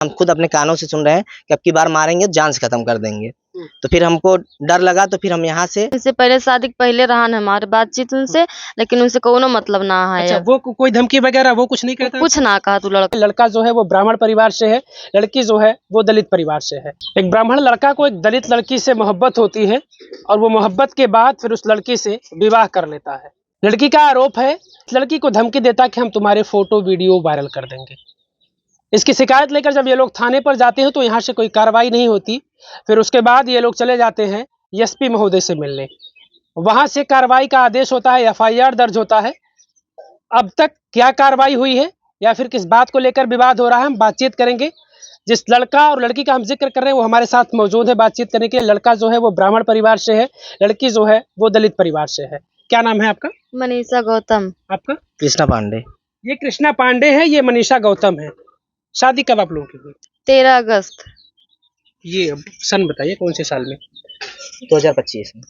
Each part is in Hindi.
हम खुद अपने कानों से सुन रहे हैं कि अब की बार मारेंगे तो जान से खत्म कर देंगे। तो फिर हमको डर लगा, तो फिर हम यहाँ से इससे पहले शादी के पहले रहा हमारे बातचीत उनसे, लेकिन उनसे कोनो मतलब ना है। अच्छा, वो कोई धमकी वगैरह वो कुछ नहीं कहता? कुछ ना कहा तू लड़का। लड़का जो है वो ब्राह्मण परिवार से है, लड़की जो है वो दलित परिवार से है। एक ब्राह्मण लड़का को एक दलित लड़की से मोहब्बत होती है और वो मोहब्बत के बाद फिर उस लड़की से विवाह कर लेता है। लड़की का आरोप है, लड़की को धमकी देता है कि हम तुम्हारे फोटो वीडियो वायरल कर देंगे। इसकी शिकायत लेकर जब ये लोग थाने पर जाते हैं तो यहाँ से कोई कार्रवाई नहीं होती। फिर उसके बाद ये लोग चले जाते हैं एसपी महोदय से मिलने। वहां से कार्रवाई का आदेश होता है, एफआईआर दर्ज होता है। अब तक क्या कार्रवाई हुई है या फिर किस बात को लेकर विवाद हो रहा है, हम बातचीत करेंगे। जिस लड़का और लड़की का हम जिक्र कर रहे हैं वो हमारे साथ मौजूद है बातचीत करने के लिए। लड़का जो है वो ब्राह्मण परिवार से है, लड़की जो है वो दलित परिवार से है। क्या नाम है आपका? मनीषा गौतम। आपका? कृष्णा पांडे। ये कृष्णा पांडे है, ये मनीषा गौतम है। शादी कब आप लोगों की हुई? 13 अगस्त। ये अब सन बताइए कौन से साल में? 2025 में।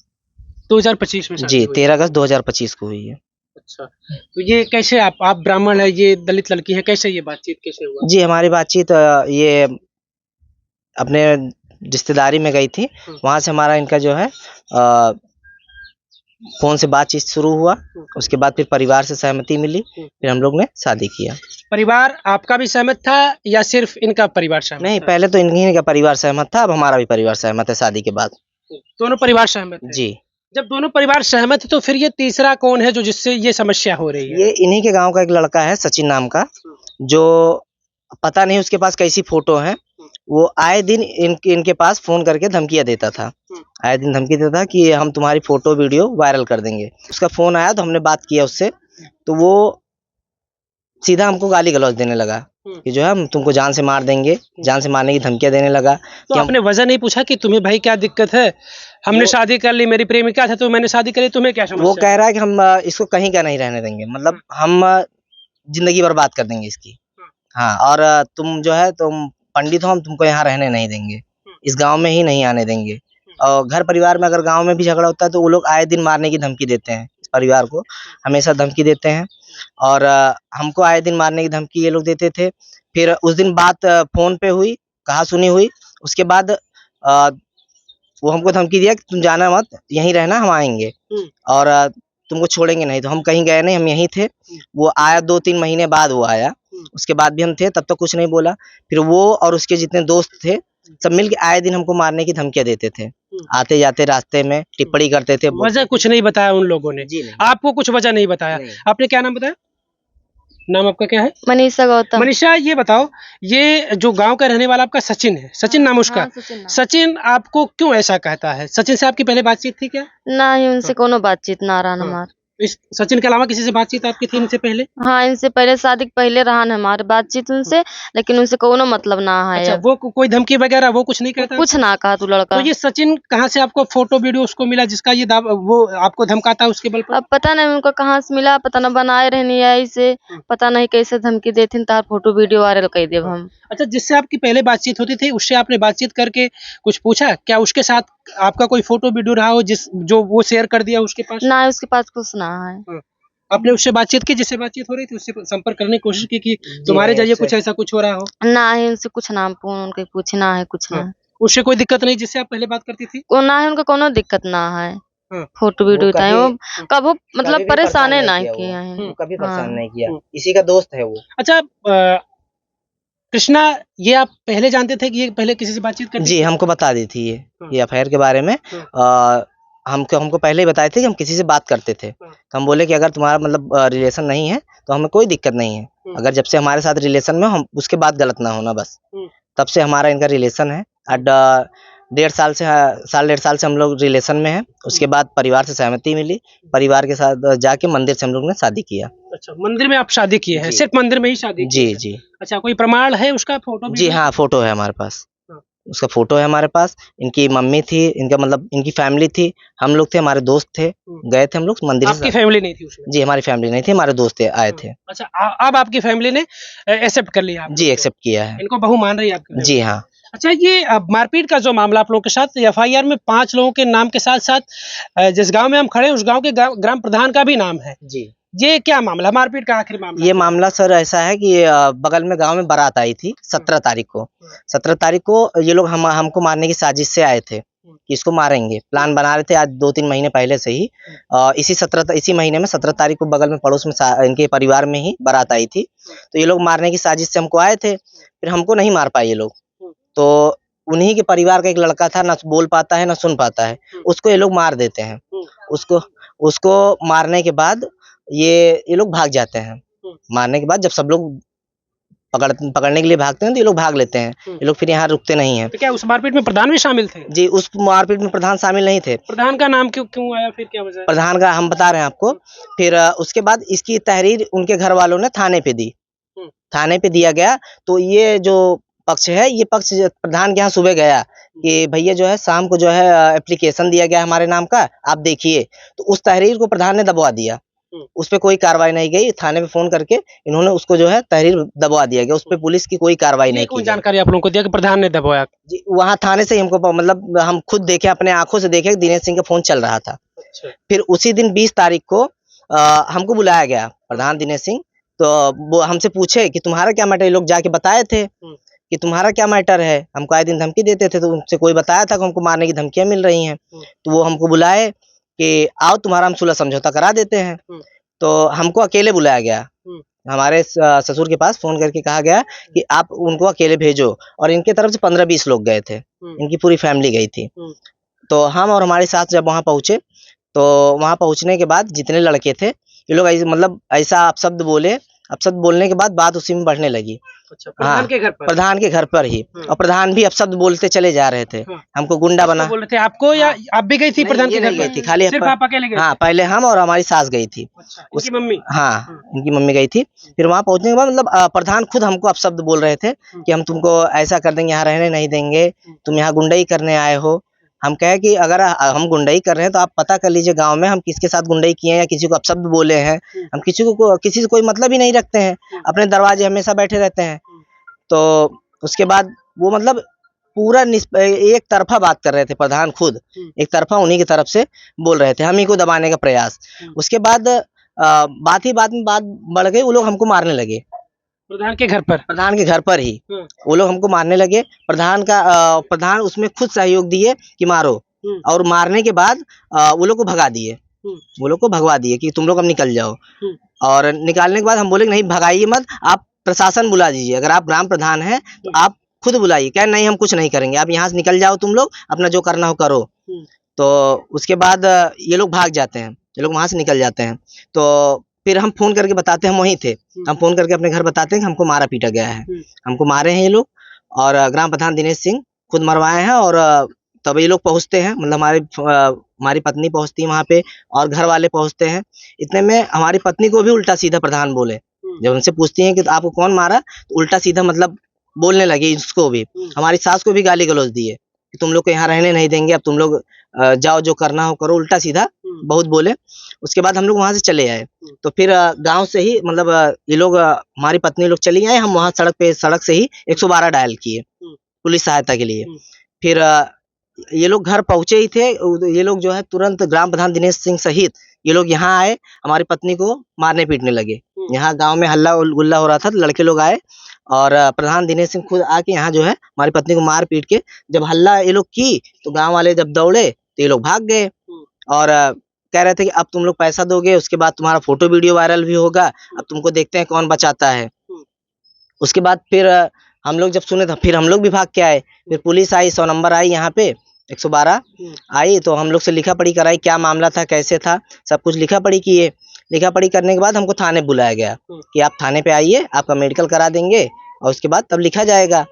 2025 में शादी जी, हुई? 13 अगस्त 2025 को हुई है। अच्छा, तो ये कैसे आप ब्राह्मण है, ये दलित लड़की है, कैसे ये बातचीत कैसे हुआ? जी, हमारी बातचीत ये अपने रिश्तेदारी में गई थी। वहां से हमारा इनका जो है फोन से बातचीत शुरू हुआ। उसके बाद फिर परिवार से सहमति मिली, फिर हम लोग ने शादी किया। परिवार आपका भी सहमत था या सिर्फ इनका परिवार सहमत नहीं, था? पहले तो इन्हीं का परिवार सहमत था, अब हमारा भी परिवार सहमत है शादी के बाद। दोनों परिवार सहमत है? जी। जब दोनों परिवार सहमत है तो फिर ये तीसरा कौन है जो जिससे ये समस्या हो रही है? ये इन्हीं के गांव का एक लड़का है सचिन नाम का, जो पता नहीं उसके पास कैसी फोटो है। वो आए दिन इनके पास फोन करके धमकियां देता था। आए दिन धमकी देता था कि हम तुम्हारी फोटो वीडियो वायरल कर देंगे। उसका फोन आया तो हमने बात किया उससे, तो वो सीधा हमको गाली गलौज देने लगा कि जो है हम तुमको जान से मार देंगे, जान से मारने की धमकियां देने लगा। तो आपने वजह नहीं पूछा कि तुम्हें भाई क्या दिक्कत है? हमने शादी कर ली, मेरी प्रेमिका था तो मैंने शादी करी, तुम्हें क्या समस्या? वो कह रहा है कि हम इसको कहीं का नहीं रहने देंगे, मतलब हम जिंदगी बर्बाद कर देंगे इसकी। हाँ, और तुम जो है तुम पंडित हो, हम तुमको यहाँ रहने नहीं देंगे, इस गांव में ही नहीं आने देंगे। और घर परिवार में अगर गांव में भी झगड़ा होता है तो वो लोग आए दिन मारने की धमकी देते हैं। इस परिवार को हमेशा धमकी देते हैं और हमको आए दिन मारने की धमकी ये लोग देते थे। फिर उस दिन बात फोन पे हुई, कहा सुनी हुई। उसके बाद वो हमको धमकी दिया कि तुम जाना मत, यहीं रहना, हम आएंगे और तुमको छोड़ेंगे नहीं। तो हम कहीं गए नहीं, हम यहीं थे। वो आया 2-3 महीने बाद वो आया, उसके बाद भी हम थे, तब तक कुछ नहीं बोला। फिर वो और उसके जितने दोस्त थे सब मिलके आए दिन हमको मारने की धमकियां देते थे। आते जाते रास्ते में टिप्पणी करते थे। वजह कुछ नहीं बताया उन लोगों ने? जी नहीं। आपको कुछ वजह नहीं बताया? नहीं। आपने क्या नाम बताया? नाम आपका क्या है? मनीषा गौतम। मनीषा, ये बताओ, ये जो गांव का रहने वाला आपका सचिन है, सचिन नाम उसका? हाँ, सचिन नाम। सचिन आपको क्यों ऐसा कहता है? सचिन से आपकी पहले बातचीत थी क्या? ना ही उनसे कोनो बातचीत ना रहा हमारे। इस सचिन के अलावा किसी से बातचीत आपकी थी इनसे पहले? हाँ, इनसे पहले शादी के पहले रहा हमारे बातचीत उनसे, लेकिन उनसे कोनो मतलब ना है। अच्छा, वो कोई धमकी वगैरह वो कुछ नहीं कहता? कुछ ना कहा तू लड़का। तो ये सचिन कहाँ से आपको फोटो वीडियो उसको मिला जिसका ये वो आपको धमकाता है उसके बल पर? अब पता नहीं उनको कहाँ से मिला, पता न बनाए रहनी है ऐसे, पता नहीं कैसे धमकी देथिन तार फोटो वीडियो वायरल कर देब हम। अच्छा, जिससे आपकी पहले बातचीत होती थी उससे आपने बातचीत करके कुछ पूछा क्या? उसके साथ आपका कोई फोटो वीडियो रहा हो जो वो शेयर कर दिया उसके पास? ना उसके पास कुछ ना है। आपने उससे बातचीत की जिससे बातचीत हो रही थी, उससे संपर्क करने की कोशिश की कि तुम्हारे जरिए कुछ ऐसा कुछ हो रहा हो? ना ही उनसे कुछ नाम उनके पूछना है, कुछ ना। उससे कोई दिक्कत नहीं जिससे आप पहले बात करती थी? ना ही उनका कोनो दिक्कत ना है। हाँ। फोटो वीडियो वो बताए वो कभी कभी मतलब भी परेशान नहीं ना किया किया वो। है। कभी परेशान हाँ। नहीं किया, इसी का दोस्त है वो। अच्छा, कृष्णा, ये आप पहले जानते थे कि ये पहले किसी से बातचीत करती जी, थी? हमको बता दी थी ये अफेयर के बारे में। हमको पहले ही बताए थे कि हम किसी से बात करते थे। तो हम बोले कि अगर तुम्हारा मतलब रिलेशन नहीं है तो हमें कोई दिक्कत नहीं है, अगर जब से हमारे साथ रिलेशन में हम उसके बाद गलत ना होना बस। तब से हमारा इनका रिलेशन है। 1.5 साल से हम लोग रिलेशन में हैं। उसके बाद परिवार से सहमति मिली, परिवार के साथ जाके मंदिर से हम लोग ने शादी किया। अच्छा, मंदिर में आप शादी किए हैं? सिर्फ मंदिर में ही शादी की जी है? जी। अच्छा, कोई प्रमाण है उसका? फोटो जी हाँ, फोटो है हमारे पास, उसका फोटो है हमारे पास। इनकी मम्मी थी, इनका मतलब इनकी फैमिली थी, हम लोग थे, हमारे दोस्त थे, गए थे हम लोग मंदिर से। आपकी फैमिली नहीं थी उसमें? जी, हमारी फैमिली नहीं थी, हमारे दोस्त आए थे। अच्छा, अब आपकी फैमिली ने एक्सेप्ट कर लिया? जी, एक्सेप्ट किया है। इनको बहू मान रही है आपकी? जी हाँ। अच्छा, ये मारपीट का जो मामला आप लोगों के साथ, एफआईआर में 5 लोगों के नाम के साथ साथ जिस गांव में हम खड़े हैं उस गांव के ग्राम प्रधान का भी नाम है। जी। ये क्या मामला, मारपीट का आखिर मामला? ये मामला सर ऐसा है कि बगल में गांव में बारात आई थी 17 तारीख को। 17 तारीख को ये लोग हमको मारने की साजिश से आए थे कि इसको मारेंगे। प्लान बना रहे थे आज 2-3 महीने पहले से ही। इसी महीने में 17 तारीख को बगल में पड़ोस में इनके परिवार में ही बारात आई थी। तो ये लोग मारने की साजिश से हमको आए थे, फिर हमको नहीं मार पाए ये लोग। तो उन्हीं के परिवार का एक लड़का था, ना बोल पाता है ना सुन पाता है, उसको ये लोग मार देते हैं। उसको मारने के बाद ये लोग भाग जाते हैं। मारने के बाद जब सब लोग पकड़ने के लिए भागते हैं तो ये लोग भाग लेते हैं। ये लोग फिर यहाँ रुकते नहीं हैं। तो क्या उस मारपीट में प्रधान भी शामिल थे? जी, उस मारपीट में प्रधान शामिल नहीं थे। प्रधान का नाम क्यों आया, फिर क्या वजह? प्रधान का हम बता रहे हैं आपको। फिर उसके बाद इसकी तहरीर उनके घर वालों ने थाने पे दी। थाने पे दिया गया तो ये जो पक्ष है, ये पक्ष प्रधान के यहाँ सुबह गया कि भैया जो है शाम को जो है एप्लीकेशन दिया गया हमारे नाम का, आप देखिए। तो उस तहरीर को प्रधान ने दबवा दिया। उस पे कोई कार्रवाई नहीं गई। थाने पे फोन करके इन्होंने उसको जो है तहरीर दबवा दिया गया। उस पे पुलिस की कोई कार्रवाई नहीं की। जानकारी आप लोगों को दिया कि प्रधान ने दबाया? जी, वहाँ थाने से ही हमको मतलब हम खुद देखे, अपने आंखों से देखे दिनेश सिंह का फोन चल रहा था। फिर उसी दिन 20 तारीख को हमको बुलाया गया प्रधान दिनेश सिंह। तो वो हमसे पूछे कि तुम्हारा क्या मैटर, ये लोग जाके बताए थे कि तुम्हारा क्या मैटर है। हमको आए दिन धमकी देते थे, तो उनसे कोई बताया था कि हमको मारने की धमकियां मिल रही हैं। तो वो हमको बुलाए कि आओ तुम्हारा हम सुलह समझौता करा देते हैं। तो हमको अकेले बुलाया गया। हमारे ससुर के पास फोन करके कहा गया कि आप उनको अकेले भेजो, और इनके तरफ से 15-20 लोग गए थे। इनकी पूरी फैमिली गई थी। तो हम और हमारी सास जब वहां पहुंचे, तो वहां पहुंचने के बाद जितने लड़के थे ये लोग मतलब ऐसा अपशब्द बोले। अपशब्द बोलने के बाद बात उसी में बढ़ने लगी। अच्छा, प्रधान के घर पर? प्रधान के घर पर ही। और प्रधान भी अपशब्द बोलते चले जा रहे थे। हमको गुंडा बना बोल रहे थे आपको, या आप भी गई थी प्रधान के घर? गई थी खाली, सिर्फ आप अकेले गए? हाँ, पहले हम और हमारी सास गई थी। उनकी मम्मी? हाँ, इनकी मम्मी गई थी। फिर वहां पहुंचने के बाद मतलब प्रधान खुद हमको अपशब्द बोल रहे थे कि हम तुमको ऐसा कर देंगे, यहाँ रहने नहीं देंगे, तुम यहाँ गुंडाई करने आए हो। हम कहे कि अगर हम गुंडाई कर रहे हैं तो आप पता कर लीजिए गांव में हम किसके साथ गुंडाई किए हैं या किसी को अपशब्द बोले हैं। हम किसी से कोई मतलब ही नहीं रखते हैं, अपने दरवाजे हमेशा बैठे रहते हैं। तो उसके बाद वो मतलब पूरा एक तरफा बात कर रहे थे। प्रधान खुद एक तरफा उन्हीं की तरफ से बोल रहे थे, हम ही को दबाने का प्रयास। उसके बाद बात में बात बढ़ गई। वो लोग हमको मारने लगे प्रधान के घर पर? प्रधान के घर पर ही वो लोग हमको मारने लगे। प्रधान उसमें खुद सहयोग दिए कि मारो, और मारने के बाद वो लोग को भगा दिए। वो लोग को भगवा दिए कि तुम लोग अब निकल जाओ। और निकालने के बाद हम बोले नहीं भगाइए मत, आप प्रशासन बुला दीजिए। अगर आप ग्राम प्रधान हैं तो आप खुद बुलाइए। क्या नहीं, हम कुछ नहीं करेंगे, आप यहाँ से निकल जाओ, तुम लोग अपना जो करना हो करो। तो उसके बाद ये लोग भाग जाते हैं, ये लोग वहां से निकल जाते हैं। तो फिर हम फोन करके बताते हैं, हम वहीं थे, हम फोन करके अपने घर बताते हैं कि हमको मारा पीटा गया है, हमको मारे हैं ये लोग। और ग्राम प्रधान दिनेश सिंह खुद मरवाए हैं। और तब ये लोग पहुंचते हैं, मतलब हमारी पत्नी पहुंचती है वहां पे, और घर वाले पहुंचते हैं। इतने में हमारी पत्नी को भी उल्टा सीधा प्रधान बोले। जब उनसे पूछती हैं कि आपको कौन मारा, तो उल्टा सीधा मतलब बोलने लगी। उसको भी, हमारी सास को भी गाली गलौज दिए कि तुम लोग को यहाँ रहने नहीं देंगे, अब तुम लोग जाओ, जो करना हो करो। उल्टा सीधा बहुत बोले। उसके बाद हम लोग वहां से चले आए। तो फिर गांव से ही मतलब ये लोग, हमारी पत्नी लोग चली आए, हम वहां सड़क से ही 112 डायल किए पुलिस सहायता के लिए। फिर ये लोग घर पहुंचे ही थे, ये लोग जो है तुरंत ग्राम प्रधान दिनेश सिंह सहित ये लोग यहाँ आए, हमारी पत्नी को मारने पीटने लगे। यहाँ गांव में हल्ला गुल्ला हो रहा था, तो लड़के लोग आए, और प्रधान दिनेश सिंह खुद आके यहाँ जो है हमारी पत्नी को मार पीट के, जब हल्ला ये लोग की तो गांव वाले जब दौड़े तो ये लोग भाग गए। और कह रहे थे कि अब तुम लोग पैसा दोगे, उसके बाद तुम्हारा फोटो वीडियो वायरल भी होगा, अब तुमको देखते हैं कौन बचाता है। उसके बाद फिर हम लोग जब सुने तो फिर हम लोग भी भाग के आए। फिर पुलिस आई, 100 नंबर आई, यहाँ पे 112 आई, तो हम लोग से लिखा पढ़ी कराई, क्या मामला था, कैसे था, सब कुछ लिखा पढ़ी किए। लिखा पढ़ी करने के बाद हमको थाने बुलाया गया कि आप थाने पे आइए, आपका मेडिकल करा देंगे, और उसके बाद तब लिखा जाएगा।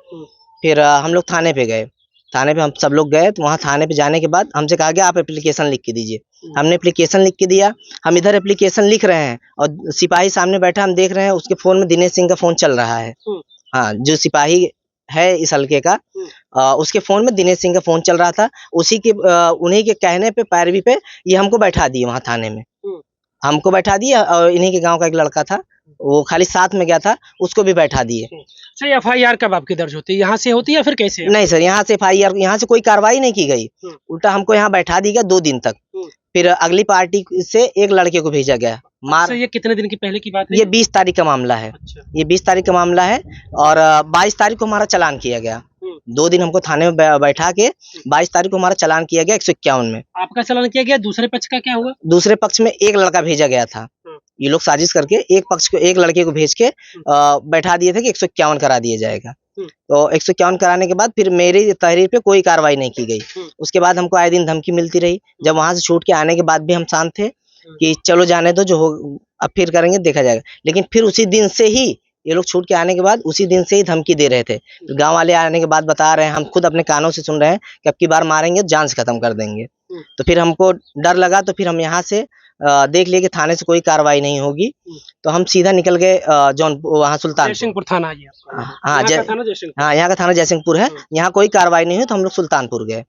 फिर हम लोग थाने पे गए। थाने पे हम सब लोग गए, तो वहाँ थाने पे जाने के बाद हमसे कहा गया आप एप्लीकेशन लिख के दीजिए। हमने एप्लीकेशन लिख के दिया। हम इधर एप्लीकेशन लिख रहे हैं और सिपाही सामने बैठा, हम देख रहे हैं उसके फोन में दिनेश सिंह का फोन चल रहा है। हाँ, जो सिपाही है इस हल्के का, उसके फोन में दिनेश सिंह का फोन चल रहा था। उन्हीं के कहने पे, पैरवी पे ये हमको बैठा दिए वहाँ थाने में। हमको बैठा दिया, और इन्हीं के गांव का एक लड़का था, वो खाली साथ में गया था, उसको भी बैठा दिए। सर, FIR कब आपकी दर्ज होती है? यहाँ से होती है या फिर कैसे? नहीं सर, यहाँ से FIR, यहाँ से कोई कार्रवाई नहीं की गई। उल्टा हमको यहाँ बैठा दी गया 2 दिन तक। फिर अगली पार्टी से एक लड़के को भेजा गया मार। ये कितने दिन की पहले की बात है? ये 20 तारीख का मामला है। अच्छा। ये 20 तारीख का मामला है और 22 तारीख को हमारा चालान किया गया। 2 दिन हमको थाने में बैठा के 22 तारीख को हमारा चालान किया गया 151 में। आपका चालान किया गया, दूसरे पक्ष का क्या हुआ? दूसरे पक्ष में एक लड़का भेजा गया था। ये लोग साजिश करके एक पक्ष को एक लड़के को भेज के बैठा दिए थे कि 151 करा दिया जाएगा। तो 151 कराने के बाद फिर मेरी तहरीर पे कोई कार्रवाई नहीं की गई। उसके बाद हमको आए दिन धमकी मिलती रही। जब वहां से छूट के आने के बाद भी हम शांत थे कि चलो जाने दो, जो हो अब फिर करेंगे देखा जाएगा। लेकिन फिर उसी दिन से ही ये लोग छूट के आने के बाद उसी दिन से ही धमकी दे रहे थे। गांव वाले आने के बाद बता रहे हैं, हम खुद अपने कानों से सुन रहे हैं कि अब की बार मारेंगे जान से खत्म कर देंगे। तो फिर हमको डर लगा, तो फिर हम यहाँ से देख लिए कि थाने से कोई कार्रवाई नहीं होगी, तो हम सीधा निकल गए जौनपुर, वहाँ सुल्तानपुर थाना। हाँ, यहाँ का थाना जयसिंहपुर है। यहाँ कोई कार्रवाई नहीं हुई तो हम लोग सुल्तानपुर गए।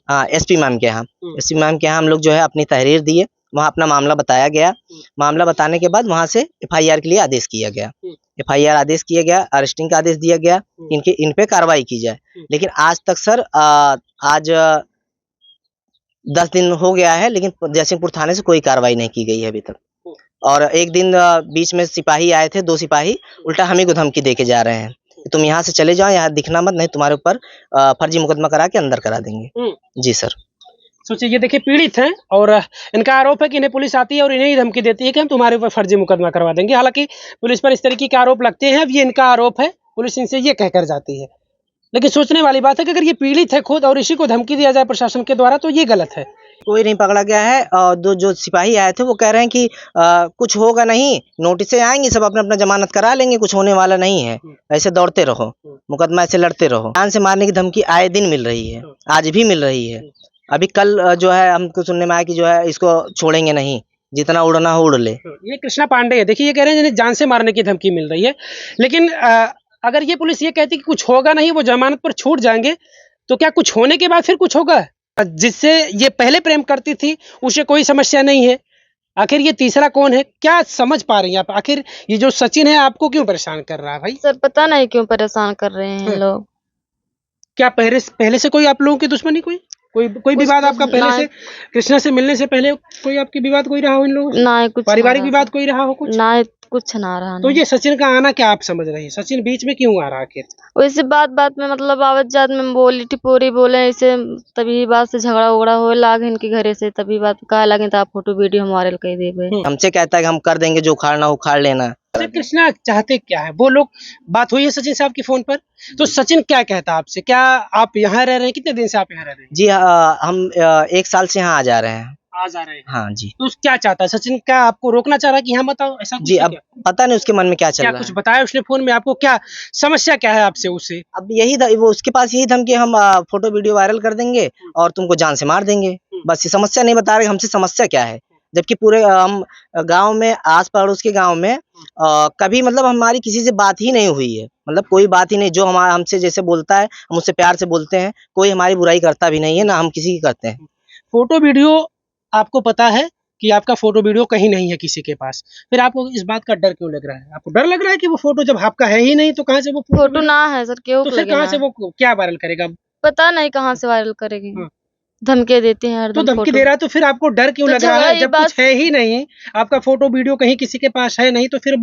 हाँ, एसपी मैम के यहाँ हम लोग जो है अपनी तहरीर दिए, वहाँ अपना मामला बताया गया। मामला बताने के बाद वहाँ से FIR के लिए आदेश किया गया। FIR आदेश किया गया, अरेस्टिंग का आदेश दिया गया, इन पे कार्रवाई की जाए। लेकिन आज तक सर आज 10 दिन हो गया है, लेकिन जयसिंहपुर थाने से कोई कार्रवाई नहीं की गई है अभी तक। और एक दिन बीच में सिपाही आए थे, 2 सिपाही उल्टा हमें को धमकी दे के जा रहे हैं, तुम यहाँ से चले जाओ, यहाँ दिखना मत, नहीं तुम्हारे ऊपर फर्जी मुकदमा करा के अंदर करा देंगे। जी सर। सोचिए, ये देखिए पीड़ित हैं और इनका आरोप है कि इन्हें पुलिस आती है और इन्हें ही धमकी देती है कि हम तुम्हारे ऊपर फर्जी मुकदमा करवा देंगे। हालांकि पुलिस पर इस तरीके के आरोप लगते हैं, अब ये इनका आरोप है, पुलिस इनसे ये कहकर जाती है। लेकिन सोचने वाली बात है कि अगर ये पीड़ित है खुद और इसी को धमकी दिया जाए प्रशासन के द्वारा, तो ये गलत है। कोई नहीं पकड़ा गया है। और जो सिपाही आए थे वो कह रहे हैं कि कुछ होगा नहीं, नोटिस आएंगी, सब अपना अपना जमानत करा लेंगे, कुछ होने वाला नहीं है, ऐसे दौड़ते रहो, मुकदमा ऐसे लड़ते रहो। जान से मारने की धमकी आए दिन मिल रही है, आज भी मिल रही है। अभी कल जो है हमको सुनने में आया कि जो है इसको छोड़ेंगे नहीं, जितना उड़ना हो उड़ ले। ये कृष्णा पांडे है, देखिए ये कह रहे हैं जिन्हें जान से मारने की धमकी मिल रही है। लेकिन अगर ये पुलिस ये कहती कि कुछ होगा नहीं, वो जमानत पर छूट जाएंगे, तो क्या कुछ होने के बाद फिर कुछ होगा? जिससे ये पहले प्रेम करती थी उसे कोई समस्या नहीं है, आखिर ये तीसरा कौन है? क्या समझ पा रही हैं आप? आखिर ये जो सचिन है आपको क्यों परेशान कर रहा है भाई? सर पता नहीं क्यों परेशान कर रहे हैं लोग। क्या पहले से कोई आप लोगों की दुश्मनी, कोई विवाद आपका पहले से? कृष्णा से मिलने से पहले कोई आपकी विवाद कोई रहा हो इन लोगों से? ना, कुछ पारिवारिक विवाद कोई रहा हो कुछ? ना, कुछ ना रहा। तो ये सचिन का आना क्या आप समझ रही है? सचिन बीच में क्यों आ रहा आखिर? वैसे बात में मतलब आवत जात में बोली टिपोरी बोले ऐसे, तभी बात से झगड़ा उगड़ा हो लाग इनके घरे से, तभी बात कहा लगे तो आप फोटो वीडियो हमारे कह देवे। हमसे कहता है कि हम कर देंगे, जो उखाड़ना उखाड़ लेना। कृष्णा चाहते क्या है? वो लोग बात हुई है सचिन साहब की फोन पर, तो सचिन क्या कहता है आपसे? क्या आप यहाँ रह रहे हैं? कितने दिन से आप यहाँ रह रहे हैं? जी हम 1 साल से यहाँ आ जा रहे हैं। हाँ जी। तो क्या चाहता है सचिन? क्या आपको रोकना चाह रहा है कि यहाँ बताओ ऐसा कुछ? जी, अब पता नहीं उसके मन में क्या चल रहा है। कुछ बताया उसने फोन में आपको? क्या समस्या क्या है आपसे उसे? अब यही वो उसके पास यही धमकी, हम फोटो वीडियो वायरल कर देंगे और तुमको जान से मार देंगे, बस। ये समस्या नहीं बता रहे हमसे समस्या क्या है, जबकि पूरे हम गांव में, आस पड़ोस के गांव में कभी मतलब हमारी किसी से बात ही नहीं हुई है, मतलब कोई बात ही नहीं। जो हमारा हमसे जैसे बोलता है हम उससे प्यार से बोलते हैं, कोई हमारी बुराई करता भी नहीं है, ना हम किसी की करते हैं। फोटो वीडियो आपको पता है कि आपका फोटो वीडियो कहीं नहीं है किसी के पास, फिर आपको इस बात का डर क्यों लग रहा है? आपको डर लग रहा है कि वो फोटो जब आपका है ही नहीं तो कहाँ से वो फोटो ना है सर, क्यों तो फिर कहाँ से वो क्या वायरल करेगा? पता नहीं कहाँ से वायरल करेगी, धमकी देते हैं हर तो धमकी दे रहा है, तो फिर आपको डर क्यों लग रहा है? जब कुछ है ही नहीं, आपका फोटो वीडियो कहीं किसी के पास है नहीं, तो फिर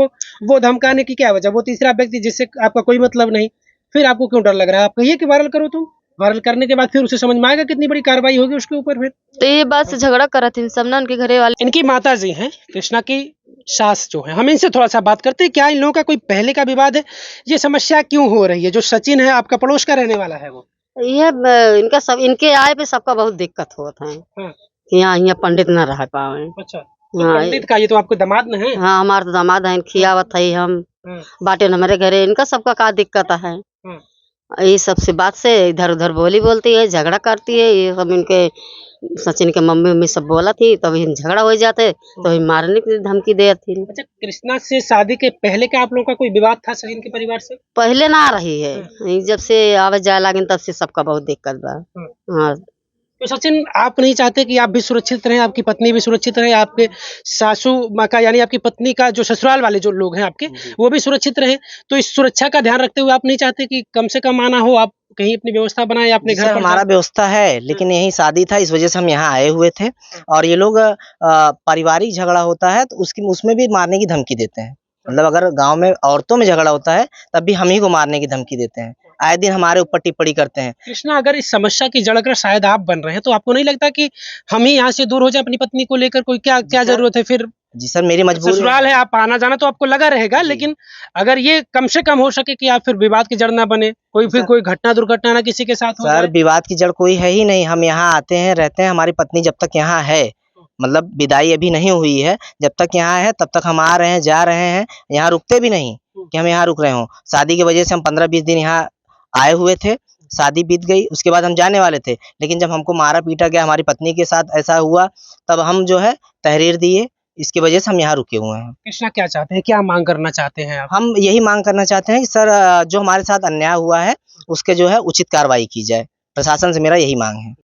वो धमकाने की क्या वजह? वो तीसरा व्यक्ति जिससे आपका कोई मतलब नहीं, फिर आपको क्यों डर लग रहा है? आप कहिए कि वायरल करो, तुम वायरल करने के बाद फिर उसे समझ में आएगा कितनी बड़ी कार्रवाई होगी उसके ऊपर। फिर तो ये बात से झगड़ा करा थी सब ना उनके घरे वाले। इनकी माता जी हैं, कृष्णा की सास जो है, हम इनसे थोड़ा सा बात करते हैं। क्या इन लोगों का कोई पहले का विवाद है? ये समस्या क्यों हो रही है? जो सचिन है आपका पड़ोस का रहने वाला है, वो ये इनका सब इनके आए पे सबका बहुत दिक्कत होता है। यहाँ पंडित न रह पावे। अच्छा, तो पंडित का ये तो आपको दामाद न है? हाँ, हमारे तो दामाद है, खियावत है हम बाटे हमारे घरे। इनका सबका का दिक्कत है? ये सबसे बात से इधर उधर बोलती है, झगड़ा करती है। ये सब इनके सचिन के मम्मी सब बोला थी, तभी झगड़ा हो जाते, तो मारने की धमकी दे थी। अच्छा, कृष्णा से शादी के पहले का आप लोगों का कोई विवाद था सचिन के परिवार से? पहले ना रही है, जब से आवे जाए लगे तब से सबका बहुत दिक्कत बा। हाँ, तो सचिन आप नहीं चाहते कि आप भी सुरक्षित रहें, आपकी पत्नी भी सुरक्षित रहे, आपके सासू माँ का यानी आपकी पत्नी का जो ससुराल वाले जो लोग हैं आपके, वो भी सुरक्षित रहे? तो इस सुरक्षा का ध्यान रखते हुए आप नहीं चाहते कि कम से कम आना हो, आप कहीं अपनी व्यवस्था बनाए अपने जी घर सर, पर? हमारा व्यवस्था है, लेकिन यही शादी था, इस वजह से हम यहाँ आए हुए थे। और ये लोग पारिवारिक झगड़ा होता है तो उसमें भी मारने की धमकी देते हैं। मतलब अगर गांव में औरतों में झगड़ा होता है तब भी हम ही को मारने की धमकी देते हैं। आए दिन हमारे ऊपर टिप्पणी करते हैं। कृष्णा, अगर इस समस्या की जड़ अगर शायद आप बन रहे हैं तो आपको नहीं लगता कि हम ही यहाँ से दूर हो जाए अपनी पत्नी को लेकर? कोई क्या क्या सर, जरूरत है फिर? जी सर, मेरी मजबूरी ससुराल है, आप आना जाना तो आपको लगा रहेगा, जी। लेकिन अगर ये कम से कम हो सके कि आप फिर विवाद की जड़ ना बने, कोई फिर सर- कोई घटना दुर्घटना ना किसी के साथ हो सर, जाए। विवाद की जड़ कोई है ही नहीं। हम यहाँ आते हैं, रहते हैं। हमारी पत्नी जब तक यहाँ है, मतलब विदाई अभी नहीं हुई है, जब तक यहाँ है तब तक हम आ रहे हैं, जा रहे हैं। यहाँ रुकते भी नहीं कि हम यहाँ रुक रहे हों। शादी की वजह से हम 15-20 दिन यहाँ आए हुए थे। शादी बीत गई, उसके बाद हम जाने वाले थे, लेकिन जब हमको मारा पीटा गया, हमारी पत्नी के साथ ऐसा हुआ, तब हम जो है तहरीर दिए। इसकी वजह से हम यहाँ रुके हुए हैं। कृष्णा, क्या चाहते हैं, क्या मांग करना चाहते हैं आप? हम यही मांग करना चाहते हैं कि सर, जो हमारे साथ अन्याय हुआ है उसके जो है उचित कार्रवाई की जाए। प्रशासन से मेरा यही मांग है।